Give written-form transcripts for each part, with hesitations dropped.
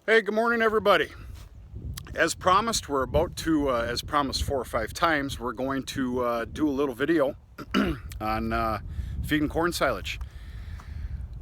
Hey, good morning, everybody. As promised, we're about to, as promised 4 or 5 times, we're going to do a little video on feeding corn silage.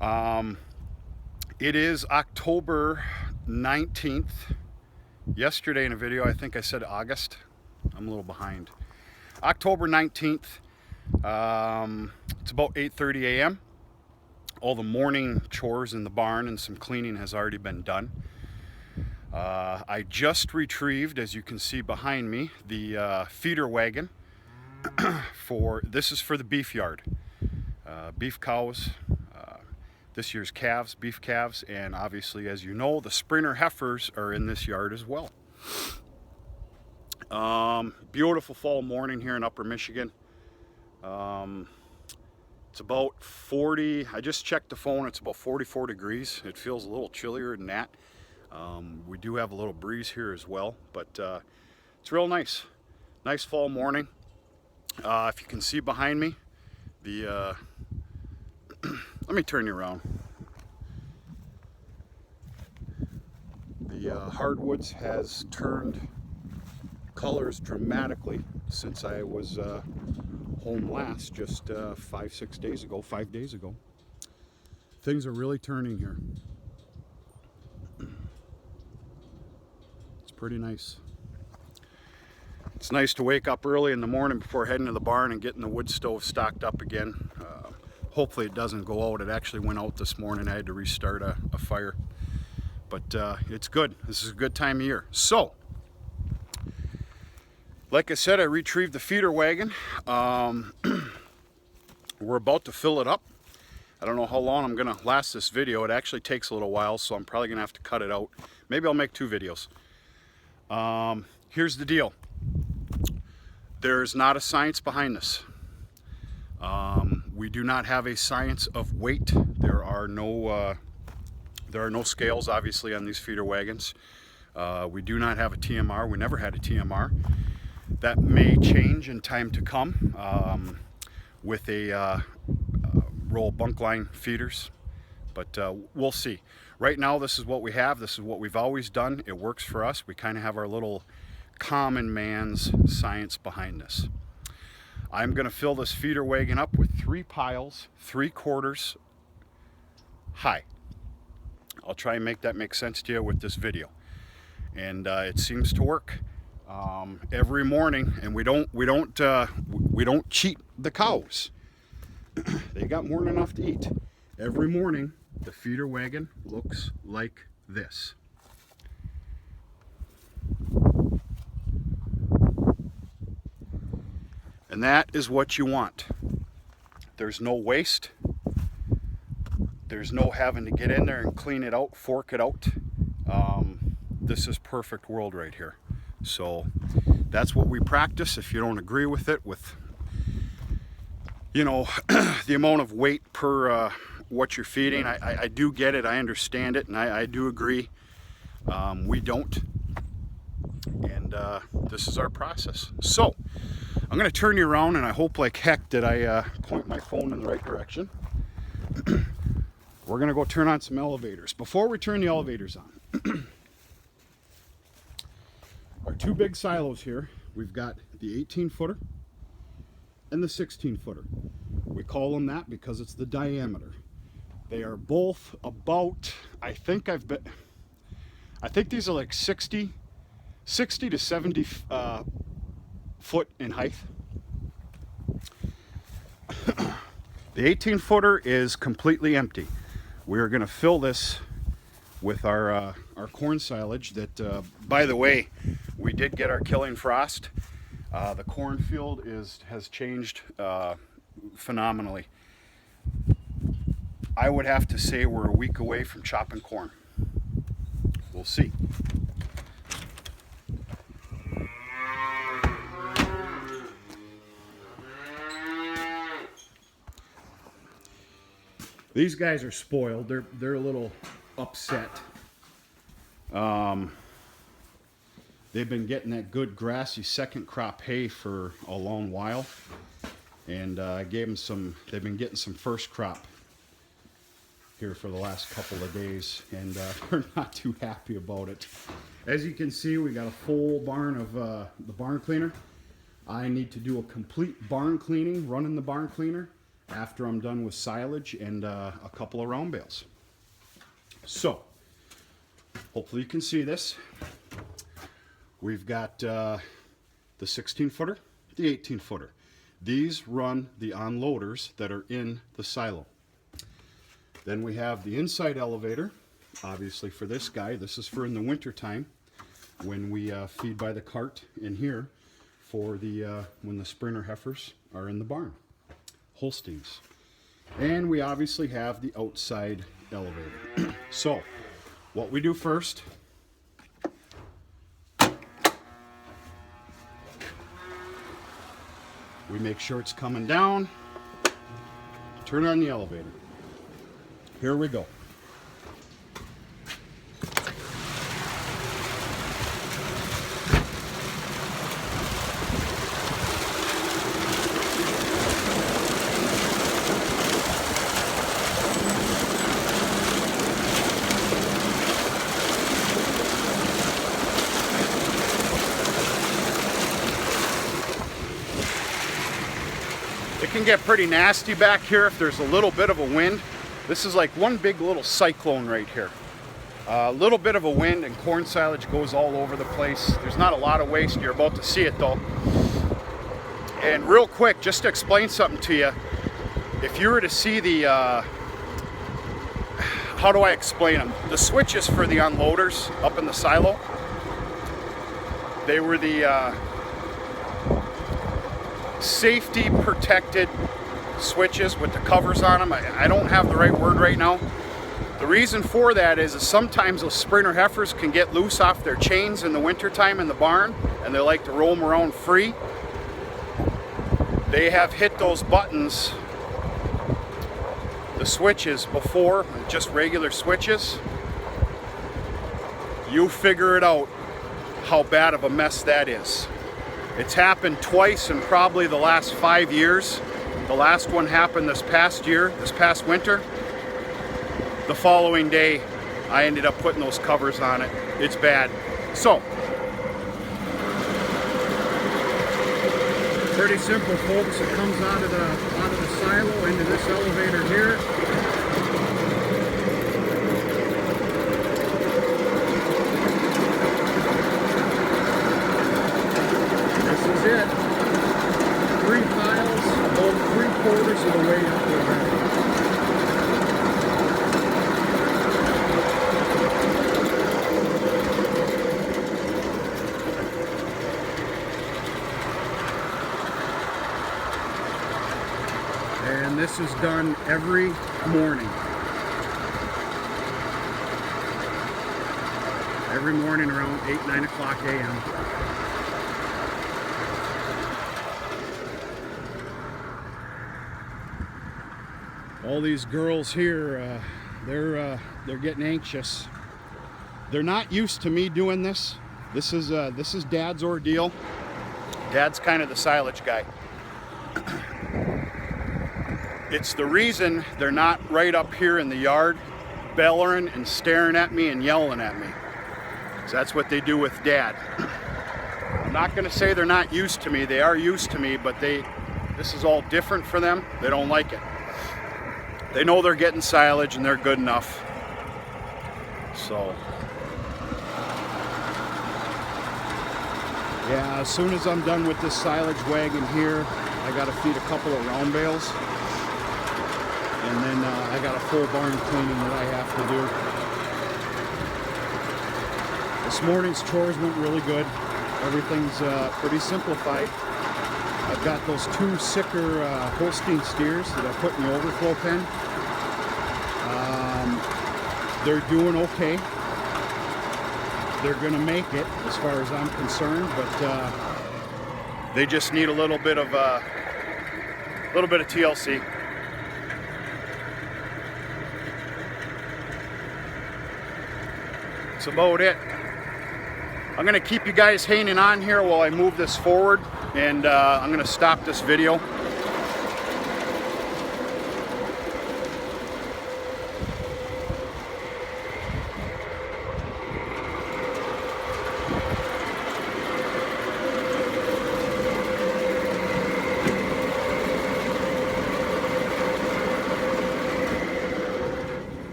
It is October 19th. Yesterday in a video, I think I said August. I'm a little behind. October 19th. It's about 8:30 a.m. All the morning chores in the barn and some cleaning has already been done. I just retrieved, as you can see behind me, the feeder wagon this is for the beef yard. Beef cows, this year's calves, beef calves, and obviously, as you know, the sprinter heifers are in this yard as well. Beautiful fall morning here in Upper Michigan. It's about 40, I just checked the phone, it's about 44 degrees. It feels a little chillier than that. We do have a little breeze here as well, but it's real nice. Nice fall morning. If you can see behind me, the let me turn you around. The hardwoods has turned colors dramatically since I was home last, just 5 days ago. Things are really turning here. It's pretty nice. It's nice to wake up early in the morning before heading to the barn and getting the wood stove stocked up again. Hopefully it doesn't go out. It actually went out this morning. I had to restart a fire. But it's good. This is a good time of year. So, like I said, I retrieved the feeder wagon. We're about to fill it up. I don't know how long I'm going to last this video. It actually takes a little while, so I'm probably going to have to cut it out. Maybe I'll make 2 videos. Here's the deal. There's not a science behind this. We do not have a science of weight. There are no scales, obviously, on these feeder wagons. We do not have a TMR. We never had a TMR. That may change in time to come with a roll bunk line feeders, but we'll see. Right now, this is what we have. This is what we've always done. It works for us. We kind of have our little common man's science behind this. I'm going to fill this feeder wagon up with 3 piles, 3/4 high. I'll try and make that make sense to you with this video, and it seems to work every morning. And we don't cheat the cows. They got more than enough to eat. Every morning, the feeder wagon looks like this. And that is what you want. There's no waste. There's no having to get in there and clean it out, fork it out. This is perfect world right here. So that's what we practice. If you don't agree with it, with the amount of weight per what you're feeding, I do get it. I understand it, and I do agree. We don't. And this is our process. So I'm going to turn you around, and I hope like heck that I point my phone in the right direction. We're going to go turn on some elevators. Before we turn the elevators on, our 2 big silos here, we've got the 18-footer and the 16-footer. We call them that because it's the diameter. They are both about, I think these are like 60 to 70 foot in height. The 18-footer is completely empty. We're going to fill this with our corn silage that, by the way, we did get our killing frost. The cornfield has changed phenomenally. I would have to say we're a week away from chopping corn. We'll see. These guys are spoiled. They're a little upset. They've been getting that good grassy second crop hay for a long while, and I gave them some. They've been getting some first crop here for the last couple of days, and we're not too happy about it. As you can see, we got a full barn of the barn cleaner. I need to do a complete barn cleaning, running the barn cleaner, after I'm done with silage and a couple of round bales. So, hopefully you can see this. We've got the 16-footer, the 18-footer. These run the unloaders that are in the silo. Then we have the inside elevator, obviously for this guy. This is for in the winter time when we feed by the cart in here for the when the sprinter heifers are in the barn, Holsteins. And we obviously have the outside elevator. So what we do first, we make sure it's coming down, turn on the elevator. Here we go. It can get pretty nasty back here if there's a little bit of a wind. This is like one big little cyclone right here. A little bit of a wind and corn silage goes all over the place. There's not a lot of waste. You're about to see it though. And real quick, just to explain something to you, if you were to see the, how do I explain them? The switches for the unloaders up in the silo, they were the safety protected switches with the covers on them. I don't have the right word right now. The reason for that is sometimes those sprinter heifers can get loose off their chains in the wintertime in the barn, and they like to roam around free. They have hit those buttons, the switches, before, just regular switches. You figure it out how bad of a mess that is. It's happened twice in probably the last 5 years. The last one happened this past year, this past winter. The following day, I ended up putting those covers on it. It's bad. So, pretty simple, folks. It comes out of the silo into this elevator here. This is it. 3 piles, about 3/4 of the way up already. And this is done every morning. Every morning around 8, 9 o'clock a.m. All these girls here, they're getting anxious. They're not used to me doing this. This is Dad's ordeal. Dad's kind of the silage guy. It's the reason they're not right up here in the yard bellering and staring at me and yelling at me. So that's what they do with Dad. I'm not going to say they're not used to me. They are used to me, but this is all different for them. They don't like it. They know they're getting silage and they're good enough. So, yeah, as soon as I'm done with this silage wagon here, I got to feed a couple of round bales. And then I got a full barn cleaning that I have to do. This morning's chores went really good. Everything's pretty simplified. I've got those 2 sicker Holstein steers that I put in the overflow pen. They're doing okay. They're gonna make it as far as I'm concerned, but they just need a little bit of TLC. That's about it. I'm gonna keep you guys hanging on here while I move this forward, and I'm gonna stop this video.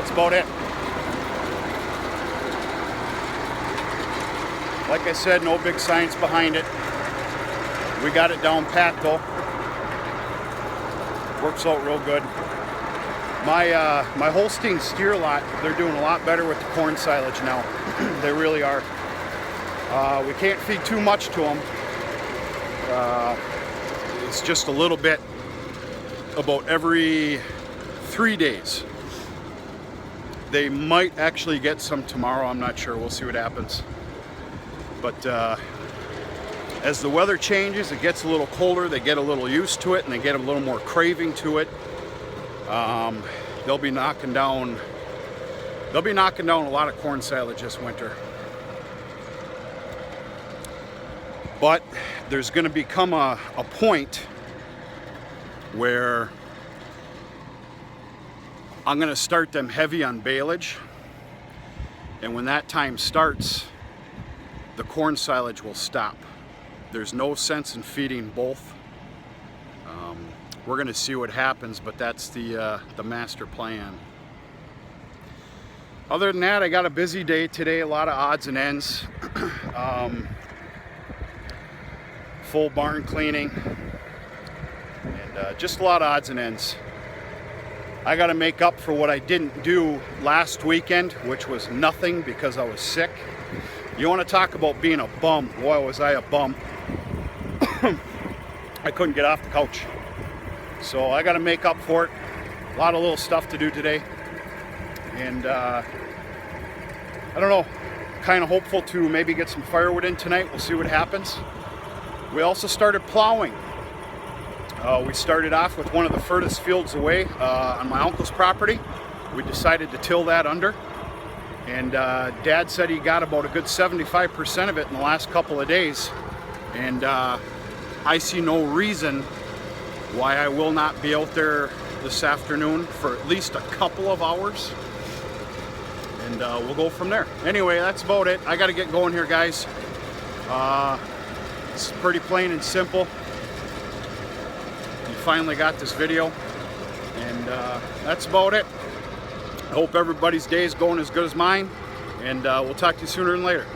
That's about it. Like I said, no big science behind it. We got it down pat though. Works out real good. My Holstein steer lot, they're doing a lot better with the corn silage now. They really are. We can't feed too much to them. It's just a little bit about every 3 days. They might actually get some tomorrow, I'm not sure. We'll see what happens. But as the weather changes, it gets a little colder, they get a little used to it, and they get a little more craving to it. They'll be knocking down a lot of corn silage this winter. But there's going to become a point where I'm going to start them heavy on baleage, and when that time starts, the corn silage will stop. There's no sense in feeding both. We're going to see what happens, but that's the master plan. Other than that, I got a busy day today, a lot of odds and ends. Full barn cleaning, and just a lot of odds and ends. I got to make up for what I didn't do last weekend, which was nothing because I was sick. You want to talk about being a bum? Boy, was I a bum. I couldn't get off the couch. So I got to make up for it. A lot of little stuff to do today. And I don't know, kind of hopeful to maybe get some firewood in tonight. We'll see what happens. We also started plowing. We started off with one of the furthest fields away on my uncle's property. We decided to till that under. And Dad said he got about a good 75% of it in the last couple of days. And I see no reason why I will not be out there this afternoon for at least a couple of hours. And we'll go from there. Anyway, that's about it. I got to get going here, guys. It's pretty plain and simple. You finally got this video. And that's about it. I hope everybody's day is going as good as mine, and we'll talk to you sooner than later.